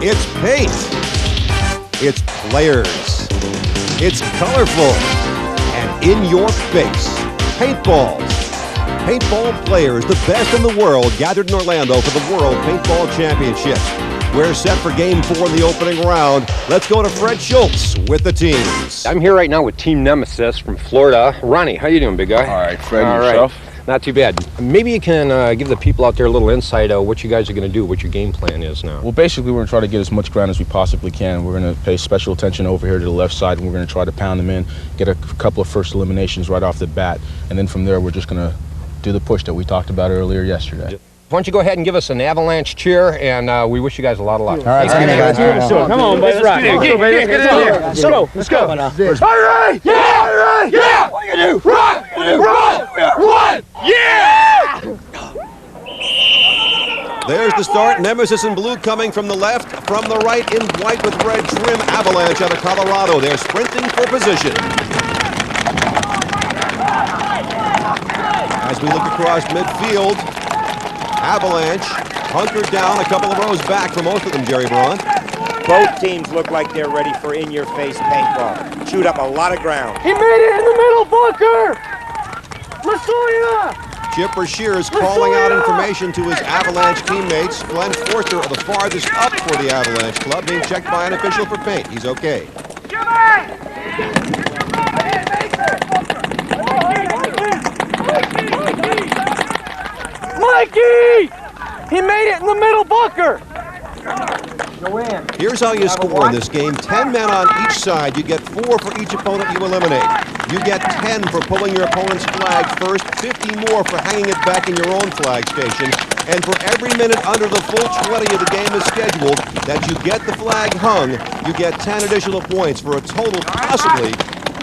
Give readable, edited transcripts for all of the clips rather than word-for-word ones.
It's paint. It's players. It's colorful and in your face. Paintball. Paintball players, the best in the world, gathered in Orlando for the World Paintball Championships. We're set for Game 4 in the opening round. Let's go to Fred Schultz with the teams. I'm here right now with Team Nemesis from Florida. Ronnie, how you doing, big guy? All right, Fred, All yourself? Right. Not too bad. Maybe you can give the people out there a little insight of what you guys are going to do, what your game plan is now. Well, basically, we're going to try to get as much ground as we possibly can. We're going to pay special attention over here to the left side, and we're going to try to pound them in, get a couple of first eliminations right off the bat, and then from there, we're just going to do the push that we talked about earlier yesterday. Why don't you go ahead and give us an Avalanche cheer, and we wish you guys a lot of luck. All right, guys. Come on, buddy. Let's rock. Get in. Let's go. All right. Yeah. All right. Yeah. What are you going to do? Run. Yeah. There's the start. Nemesis in blue coming from the left. From the right in white with red trim. Avalanche out of Colorado. They're sprinting for position. As we look across midfield, Avalanche hunkered down a couple of rows back for most of them, Jerry Braun. Both teams look like they're ready for in-your-face paintball. Chewed up a lot of ground. He made it in the middle bunker. Lasoya. Chipper Shears calling out information to his Avalanche teammates. Glenn Forster, the farthest up for the Avalanche club, being checked by an official for paint. He's okay. Mikey! He made it in the middle bunker! Here's how you score in this game. 10 men on each side. You get 4 for each opponent you eliminate. You get 10 for pulling your opponent's flag first, 50 more for hanging it back in your own flag station, and for every minute under the full 20 of the game is scheduled that you get the flag hung, you get 10 additional points for a total possibly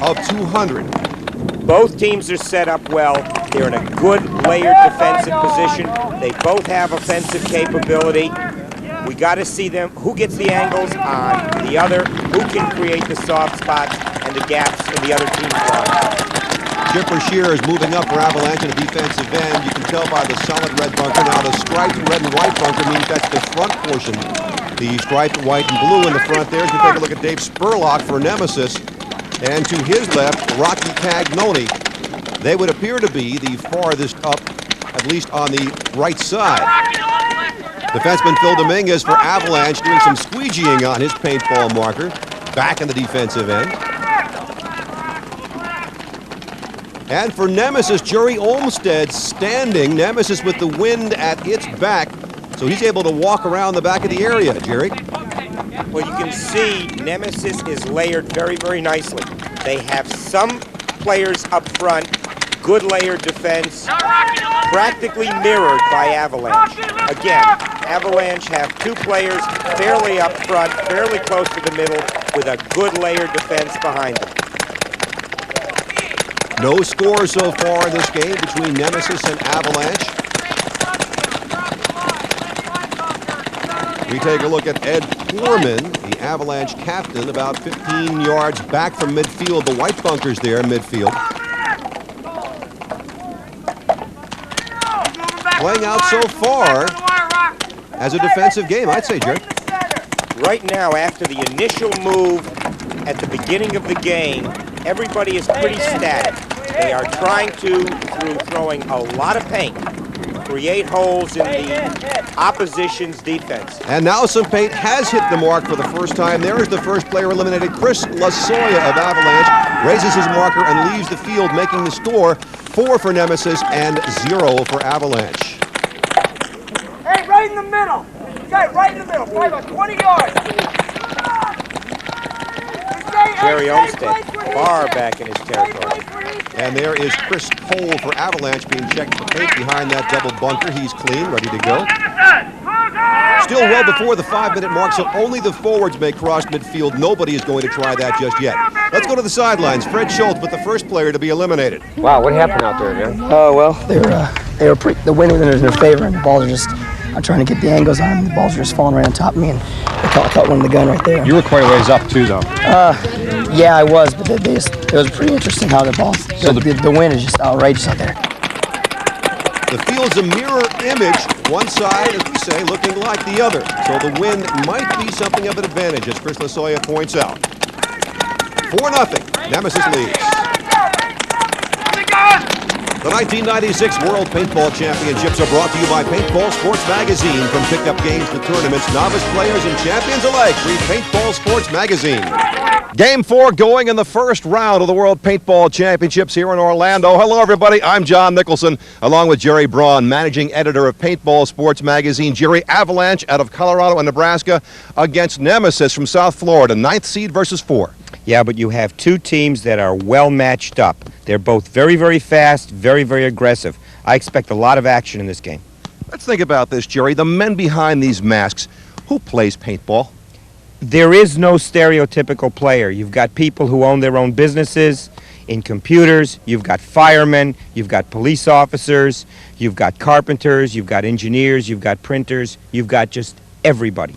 of 200. Both teams are set up well. They're in a good layered defensive position. They both have offensive capability. We got to see them, who gets the angles on the other, who can create the soft spots and the gaps in the other team's line. Chipper Shears moving up for Avalanche in the defensive end. You can tell by the solid red bunker. Now the striped red and white bunker means that's the front portion. The striped white and blue in the front there. As we take a look at Dave Spurlock for Nemesis. And to his left, Rocky Cagnoni. They would appear to be the farthest up, at least on the right side. Defenseman Phil Dominguez for Avalanche doing some squeegeeing on his paintball marker. Back in the defensive end. And for Nemesis, Jerry Olmstead standing. Nemesis with the wind at its back. So he's able to walk around the back of the area, Jerry. Well, you can see Nemesis is layered very, very nicely. They have some players up front, good layered defense, practically mirrored by Avalanche. Again, Avalanche have 2 players fairly up front, fairly close to the middle, with a good layered defense behind them. No score so far in this game between Nemesis and Avalanche. We take a look at Ed Poorman, the Avalanche captain, about 15 yards back from midfield. The white bunker's there in midfield. Playing out so far as a defensive game, I'd say, Jerry. Right now, after the initial move at the beginning of the game, everybody is pretty static. They are trying to, through throwing a lot of paint, create holes in the opposition's defense. And now some paint has hit the mark for the first time. There is the first player eliminated. Chris Lasoya of Avalanche raises his marker and leaves the field, making the score 4 for Nemesis and 0 for Avalanche. Hey, right in the middle. Okay, right in the middle. Probably about 20 yards. Jerry Olmstead far back in his territory. And there is Chris Cole for Avalanche being checked for paint behind that double bunker. He's clean, ready to go. Still well before the 5-minute mark, so only the forwards may cross midfield. Nobody is going to try that just yet. Let's go to the sidelines. Fred Schultz with the first player to be eliminated. Wow, what happened out there, man? Well, the wind was in their favor, and the balls are just. I'm trying to get the angles on them. The balls are just falling right on top of me, and I caught one in the gun right there. You were quite a ways up too, though. Yeah, I was, but it was pretty interesting how the balls. So the wind is just outrageous out there. The field's a mirror image, one side, as we say, looking like the other. So the wind might be something of an advantage, as Chris Lasoya points out. 4-0, Nemesis leads. The 1996 World Paintball Championships are brought to you by Paintball Sports Magazine. From pickup games to tournaments, novice players and champions alike read Paintball Sports Magazine. Game 4 going in the first round of the World Paintball Championships here in Orlando. Hello, everybody. I'm John Nicholson, along with Jerry Braun, managing editor of Paintball Sports Magazine. Jerry, Avalanche out of Colorado and Nebraska against Nemesis from South Florida, 9th seed versus 4. Yeah, but you have two teams that are well matched up. They're both very, very fast, very, very aggressive. I expect a lot of action in this game. Let's think about this, Jerry. The men behind these masks, who plays paintball? There is no stereotypical player. You've got people who own their own businesses in computers. You've got firemen. You've got police officers. You've got carpenters. You've got engineers. You've got printers. You've got just everybody.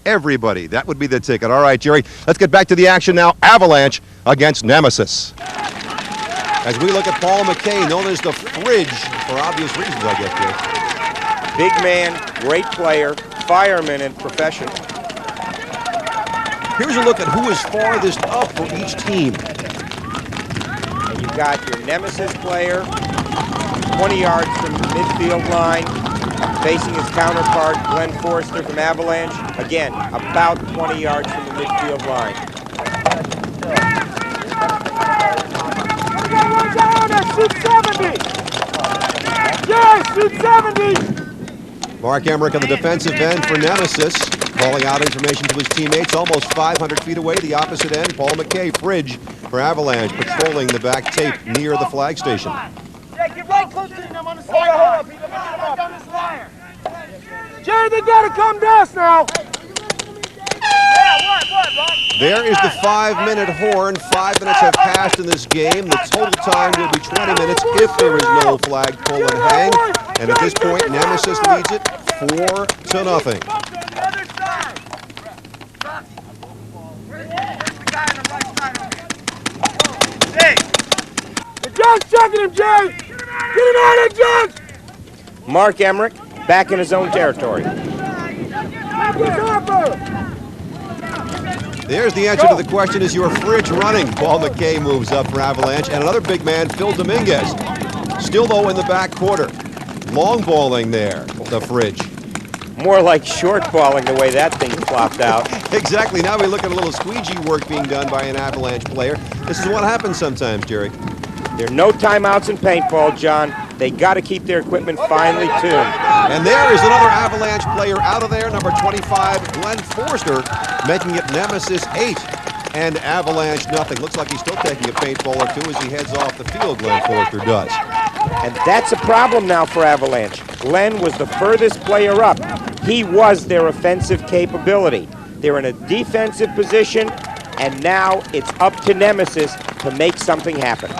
Everybody. That would be the ticket. All right, Jerry, let's get back to the action now. Avalanche against Nemesis. As we look at Paul McKay, known as the Fridge, for obvious reasons, I guess, Jerry. Big man, great player, fireman, and professional. Here's a look at who is farthest up for each team. And you've got your Nemesis player, 20 yards from the midfield line, facing his counterpart, Glenn Forster from Avalanche. Again, about 20 yards from the midfield line. Shoot 70! Yeah, shoot 70! Mark Emmerich on the defensive end for Nemesis, calling out information to his teammates almost 500 feet away, the opposite end. Paul McKay, Fridge for Avalanche, patrolling the back tape near the flag station. Get right close to him on the side. Hold up, on this line. Jerry, they gotta come to us now. There is the 5-minute horn. 5 minutes have passed in this game. The total time will be 20 minutes if there is no flag pull and hang. And at this point, Nemesis leads it 4-0. The judge checking him, Jerry. Get him out of there, judge. Mark Emmerich back in his own territory. There's the answer to the question, is your Fridge running? Paul McKay moves up for Avalanche, and another big man, Phil Dominguez. Still, though, in the back quarter. Long balling there, the Fridge. More like short balling the way that thing flopped out. Exactly. Now we look at a little squeegee work being done by an Avalanche player. This is what happens sometimes, Jerry. There are no timeouts in paintball, John. They got to keep their equipment finely tuned. And there is another Avalanche player out of there, number 25, Glenn Forster, making it Nemesis 8 and Avalanche nothing. Looks like he's still taking a paintball or two as he heads off the field, Glenn Forster does. And that's a problem now for Avalanche. Glenn was the furthest player up. He was their offensive capability. They're in a defensive position, and now it's up to Nemesis to make something happen.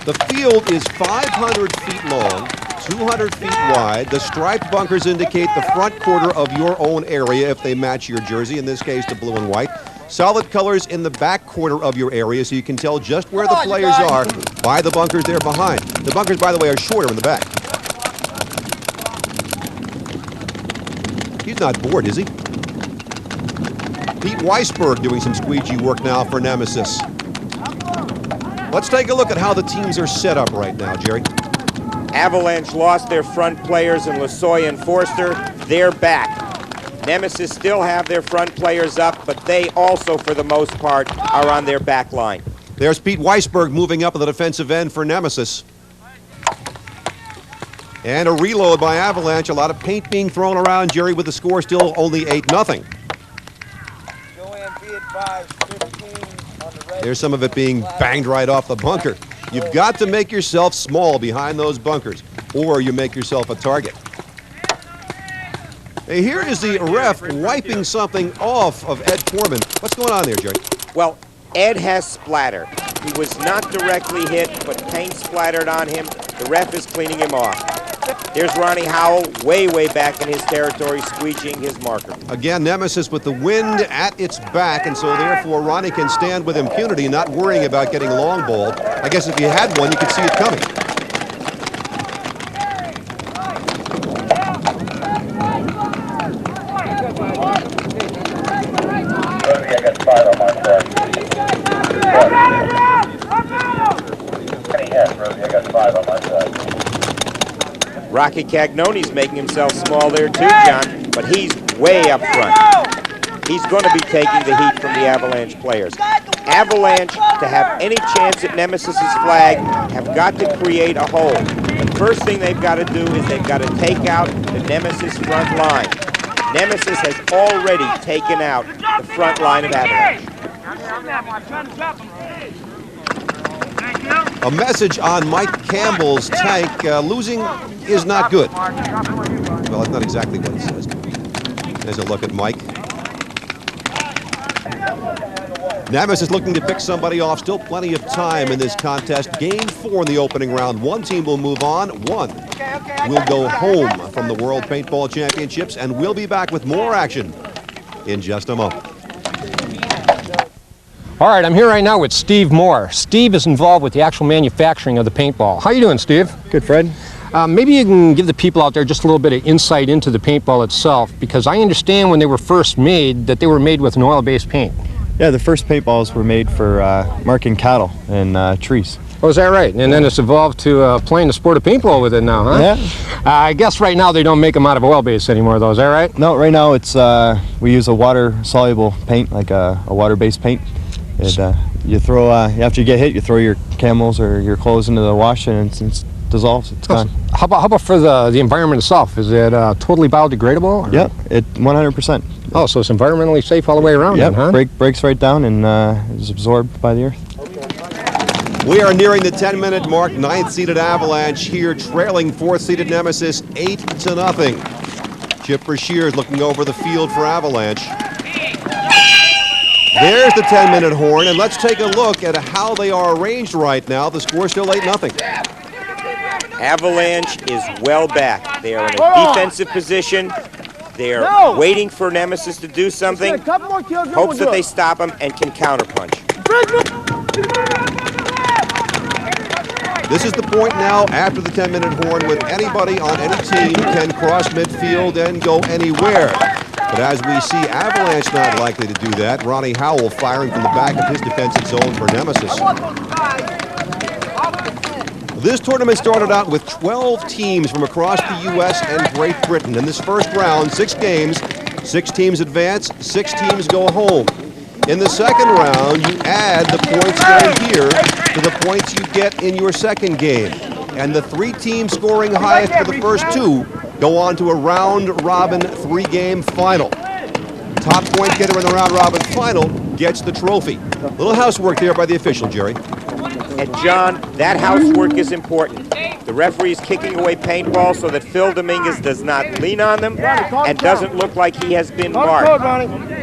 The field is 500 feet long, 200 feet wide. The striped bunkers indicate the front quarter of your own area if they match your jersey, in this case the blue and white. Solid colors in the back quarter of your area so you can tell just where the players are by the bunkers there behind. The bunkers, by the way, are shorter in the back. He's not bored, is he? Pete Weisberg doing some squeegee work now for Nemesis. Let's take a look at how the teams are set up right now, Jerry. Avalanche lost their front players in Lasoya and Forster. They're back. Nemesis still have their front players up, but they also, for the most part, are on their back line. There's Pete Weisberg moving up at the defensive end for Nemesis. And a reload by Avalanche. A lot of paint being thrown around, Jerry, with the score still only 8-0. There's some of it being banged right off the bunker. You've got to make yourself small behind those bunkers, or you make yourself a target. Hey, here is the ref wiping something off of Ed Poorman. What's going on there, Jerry? Well, Ed has splatter. He was not directly hit, but paint splattered on him. The ref is cleaning him off. There's Ronnie Howell way, way back in his territory, squeegeeing his marker. Again, Nemesis with the wind at its back, and so therefore Ronnie can stand with impunity, not worrying about getting long balled. I guess if you had one, you could see it coming. Rocky Cagnoni's making himself small there too, John, but he's way up front. He's going to be taking the heat from the Avalanche players. Avalanche, to have any chance at Nemesis' flag, have got to create a hole. The first thing they've got to do is they've got to take out the Nemesis front line. Nemesis has already taken out the front line of Avalanche. A message on Mike Campbell's tank. Losing is not good. Well, that's not exactly what it says. There's a look at Mike. Nemesis looking to pick somebody off. Still plenty of time in this contest. Game 4 in the opening round. One team will move on. One will go home from the World Paintball Championships, and we'll be back with more action in just a moment. All right, I'm here right now with Steve Moore. Steve is involved with the actual manufacturing of the paintball. How you doing, Steve? Good, Fred. Maybe you can give the people out there just a little bit of insight into the paintball itself, because I understand when they were first made that they were made with an oil-based paint. Yeah, the first paintballs were made for marking cattle and trees. Oh, is that right? And then it's evolved to playing the sport of paintball with it now, huh? Yeah. I guess right now they don't make them out of oil-based anymore, though. Is that right? No, right now it's we use a water-soluble paint, like a water-based paint. You throw after you get hit, you throw your camels or your clothes into the wash, and it dissolves. It's gone. How about for the environment itself? Is it totally biodegradable? Yep, 100%. Oh, so it's environmentally safe all the way around, yep, then, huh? breaks right down and is absorbed by the earth. We are nearing the 10-minute mark. 9th-seeded Avalanche here, trailing 4th-seeded Nemesis 8-0. Chip Brashear is looking over the field for Avalanche. There's the 10-minute horn, and let's take a look at how they are arranged right now. The score's still 8-0. Avalanche is well back. They are in a defensive position. They're waiting for Nemesis to do something, hopes that they stop him and can counterpunch. This is the point now after the 10-minute horn when anybody on any team can cross midfield and go anywhere. But as we see, Avalanche not likely to do that. Ronnie Howell firing from the back of his defensive zone for Nemesis. This tournament started out with 12 teams from across the U.S. and Great Britain. In this first round, 6 games, 6 teams advance, 6 teams go home. In the second round, you add the points gained here to the points you get in your second game. And the 3 teams scoring highest for the first 2 go on to a round-robin 3-game final. Top point getter in the round-robin final gets the trophy. Little housework there by the official, Jerry. And John, that housework is important. The referee is kicking away paintball so that Phil Dominguez does not lean on them and doesn't look like he has been marked.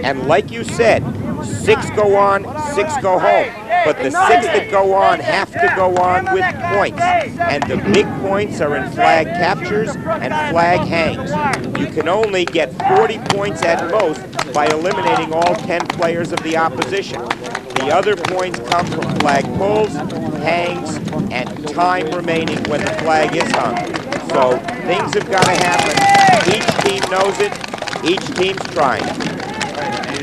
And like you said, 6 go on, 6 go home. But the 6 that go on have to go on with points. And the big points are in flag captures and flag hangs. You can only get 40 points at most by eliminating all 10 players of the opposition. The other points come from flag pulls, hangs, and time remaining when the flag is hung. So things have got to happen. Each team knows it. Each team's trying.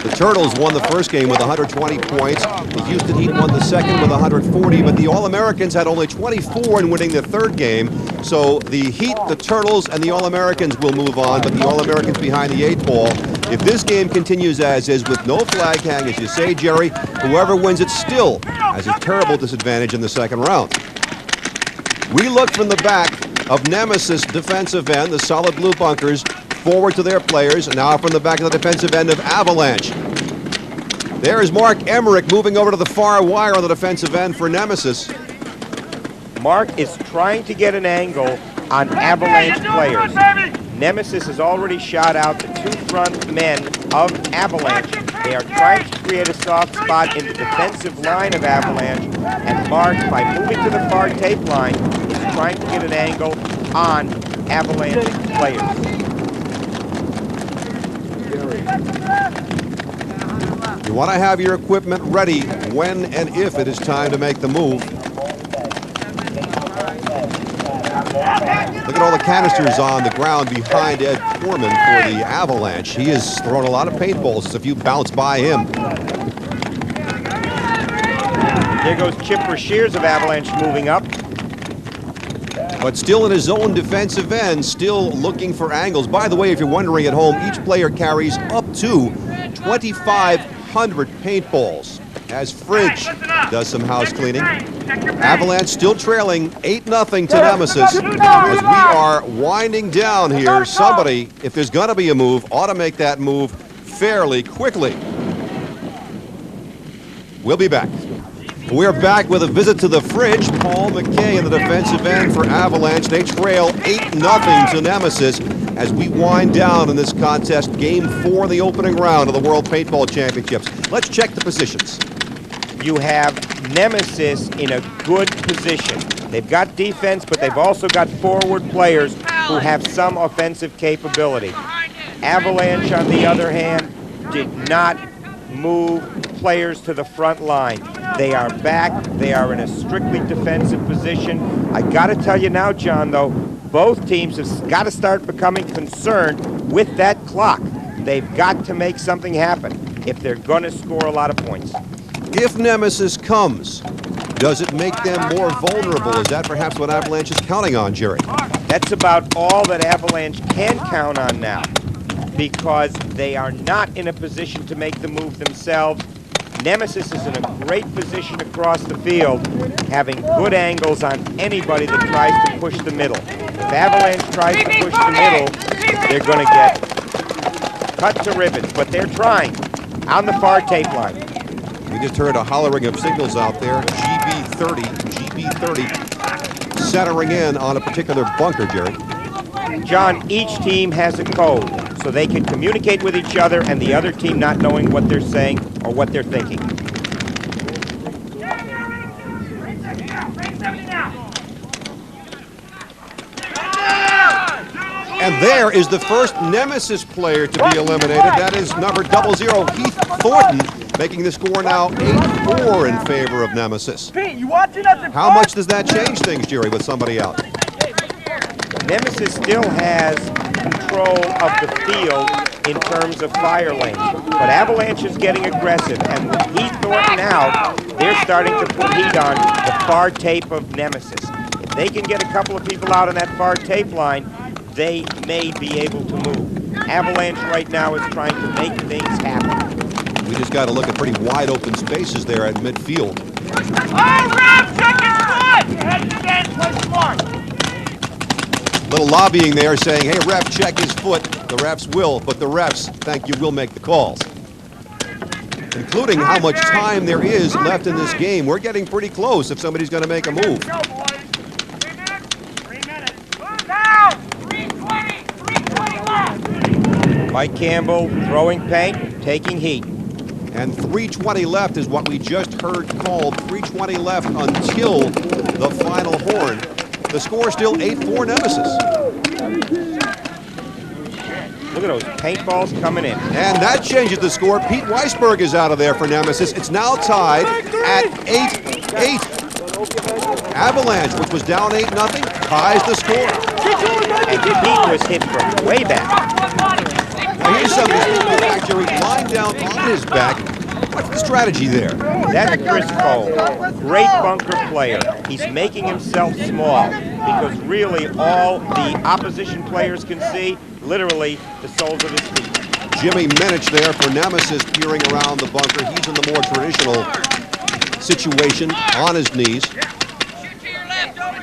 The Turtles won the first game with 120 points. The Houston Heat won the second with 140, but the All-Americans had only 24 in winning the third game. So the Heat, the Turtles, and the All-Americans will move on, but the All-Americans behind the 8 ball. If this game continues as is with no flag hang, as you say, Jerry, whoever wins it still has a terrible disadvantage in the second round. We look from the back of Nemesis defensive end, the solid blue bunkers, forward to their players, and now from the back of the defensive end of Avalanche. There is Mark Emmerich moving over to the far wire on the defensive end for Nemesis. Mark is trying to get an angle on Avalanche players. Nemesis has already shot out the 2 front men of Avalanche. They are trying to create a soft spot in the defensive line of Avalanche, and Mark, by moving to the far tape line, is trying to get an angle on Avalanche players. You want to have your equipment ready when and if it is time to make the move. Look at all the canisters on the ground behind Ed Poorman for the Avalanche. He has thrown a lot of paintballs. There's a few bounced by him. There goes Chip Brashears of Avalanche moving up. But still in his own defensive end, still looking for angles. By the way, if you're wondering at home, each player carries up to 2,500 paintballs. As Fridge does some house cleaning. Avalanche still trailing 8-0 to Nemesis. As we are winding down here, somebody, if there's going to be a move, ought to make that move fairly quickly. We'll be back. We're back with a visit to the Fridge. Paul McKay in the defensive end for Avalanche. They trail 8-0 to Nemesis as we wind down in this contest. Game 4 of the opening round of the World Paintball Championships. Let's check the positions. You have Nemesis in a good position. They've got defense, but they've also got forward players who have some offensive capability. Avalanche, on the other hand, did not move players to the front line. They are back. They are in a strictly defensive position. I got to tell you now, John, though, both teams have got to start becoming concerned with that clock. They've got to make something happen if they're going to score a lot of points. If Nemesis comes, does it make them more vulnerable? Is that perhaps what Avalanche is counting on, Jerry? That's about all that Avalanche can count on now, because they are not in a position to make the move themselves. Nemesis is in a great position across the field, having good angles on anybody that tries to push the middle. If Avalanche tries to push the middle, they're going to get cut to ribbons, but they're trying on the far tape line. We just heard a hollering of signals out there. GB30 centering in on a particular bunker, Jerry. John, each team has a code, so they can communicate with each other and the other team not knowing what they're saying or what they're thinking. And there is the first Nemesis player to be eliminated. That is number 00, Heath Thornton, making the score now 8-4 in favor of Nemesis. How much does that change things, Jerry, with somebody out? Nemesis still has control of the field in terms of fire lanes, but Avalanche is getting aggressive, and with Heath Thornton out, they're starting to put heat on the far tape of Nemesis. If they can get a couple of people out on that far tape line, they may be able to move. Avalanche right now is trying to make things happen. We just got to look at pretty wide open spaces there at midfield. Little lobbying there saying, hey, ref, check his foot. The refs will, but the refs, thank you, will make the calls. Including how much time there is left in this game. We're getting pretty close if somebody's going to make a move. Mike Campbell throwing paint, taking heat. And 3:20 left is what we just heard called. 3:20 left until the final horn. The score is still 8-4 Nemesis. Look at those paintballs coming in. And that changes the score. Pete Weisberg is out of there for Nemesis. It's now tied at 8-8. Avalanche, which was down 8-0, ties the score. And Pete was hit from way back. Now here's something actually lying down on his back. What's the strategy there? That's Chris Cole, great bunker player. He's making himself small because really all the opposition players can see, literally, the soles of his feet. Jimmy Minich there for Nemesis peering around the bunker. He's in the more traditional situation, on his knees,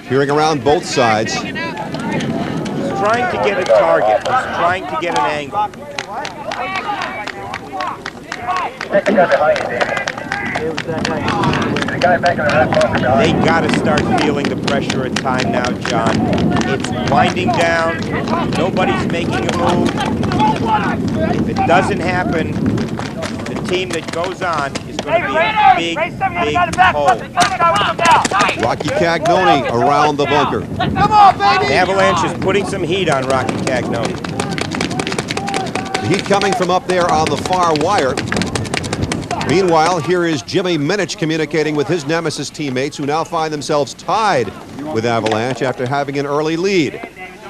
peering around both sides. He's trying to get a target. He's trying to get an angle. They got to start feeling the pressure at time now, John. It's winding down. Nobody's making a move. If it doesn't happen, the team that goes on is going to be a big, big hole. Rocky Cagnoni around the bunker. Come on, baby! The Avalanche is putting some heat on Rocky Cagnoni. The heat coming from up there on the far wire. Meanwhile, here is Jimmy Minich communicating with his Nemesis teammates who now find themselves tied with Avalanche after having an early lead.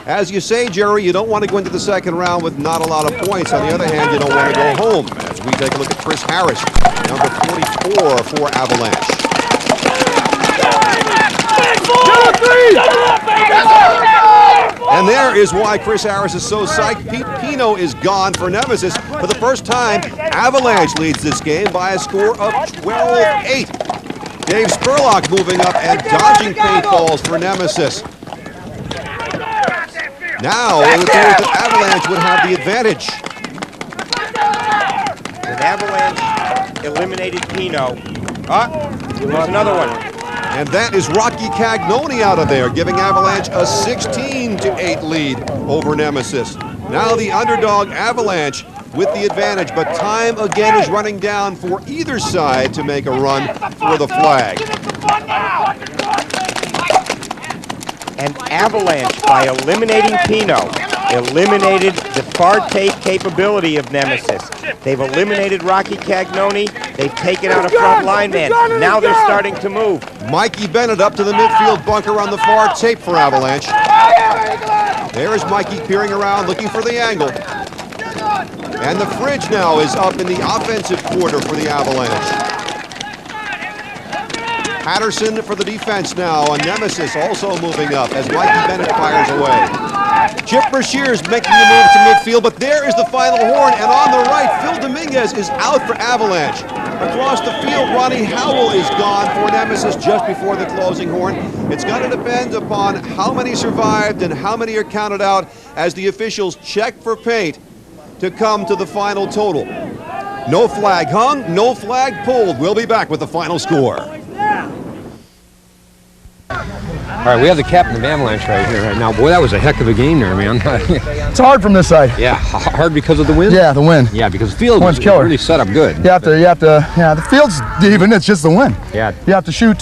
As you say, Jerry, you don't want to go into the second round with not a lot of points. On the other hand, you don't want to go home. As we take a look at Chris Harris, number 44 for Avalanche. And there is why Chris Harris is so psyched. Pete Pino is gone for Nemesis. For the first time, Avalanche leads this game by a score of 12-8. Dave Spurlock moving up and dodging paintballs for Nemesis. Now it would appear that Avalanche would have the advantage. And Avalanche eliminated Pino. There's another one. And that is Rocky Cagnoni out of there, giving Avalanche a 16-8 lead over Nemesis. Now the underdog Avalanche with the advantage, but time again is running down for either side to make a run for the flag. And Avalanche, by eliminating Pino, eliminated the far tape capability of Nemesis. They've eliminated Rocky Cagnoni. They've taken out a front lineman. Now they're starting to move. Mikey Bennett up to the midfield bunker on the far tape for Avalanche. There is Mikey peering around, looking for the angle. And the fridge now is up in the offensive quarter for the Avalanche. Patterson for the defense now, and Nemesis also moving up as Mikey Bennett fires away. Chip Brashear's making the move to midfield, but there is the final horn, and on the right, Phil Dominguez is out for Avalanche. Across the field, Ronnie Howell is gone for Nemesis just before the closing horn. It's going to depend upon how many survived and how many are counted out as the officials check for paint to come to the final total. No flag hung, no flag pulled. We'll be back with the final score. All right, we have the captain of Avalanche right here right now. Boy, that was a heck of a game there, man. It's hard from this side. Yeah, hard because of the wind? Yeah, the wind. Yeah, because the field Wind's was killer. really set up good. Yeah, the field's even, it's just the wind. Yeah. You have to shoot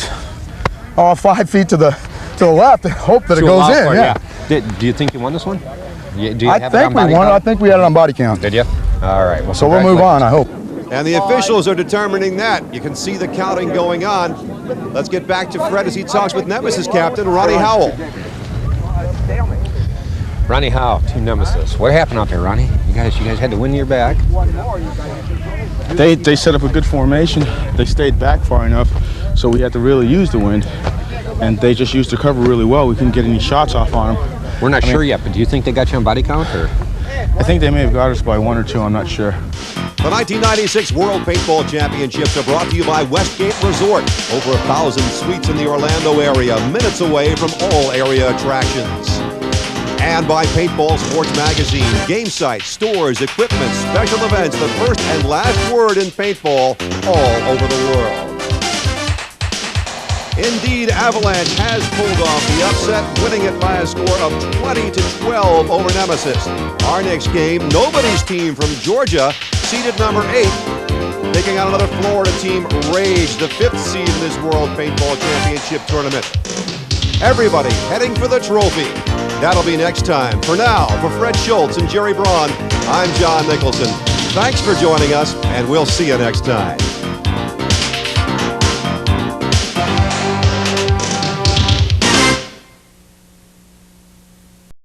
5 feet to the left and hope that it goes in. Yeah. Do you think you won this one? Do you I have it think on we body won. count? I think we had it on body count. Did you? All right. Well, So we'll move on, I hope. And the officials are determining that. You can see the counting going on. Let's get back to Fred as he talks with Nemesis captain Ronnie Howell. Ronnie Howell, Team Nemesis. What happened out there, Ronnie? You guys had to win your back. They set up a good formation. They stayed back far enough, so we had to really use the wind. And they just used the cover really well. We couldn't get any shots off on them. We're not sure yet, but do you think they got you on body count? Or? I think they may have got us by 1 or 2, I'm not sure. The 1996 World Paintball Championships are brought to you by Westgate Resort. Over 1,000 suites in the Orlando area, minutes away from all area attractions. And by Paintball Sports Magazine, game sites, stores, equipment, special events, the first and last word in paintball all over the world. Indeed, Avalanche has pulled off the upset, winning it by a score of 20-12 over Nemesis. Our next game, nobody's team from Georgia, seeded number 8, taking on another Florida team, Rage, the 5th seed in this World Paintball Championship tournament. Everybody heading for the trophy. That'll be next time. For now, for Fred Schultz and Jerry Braun, I'm John Nicholson. Thanks for joining us, and we'll see you next time.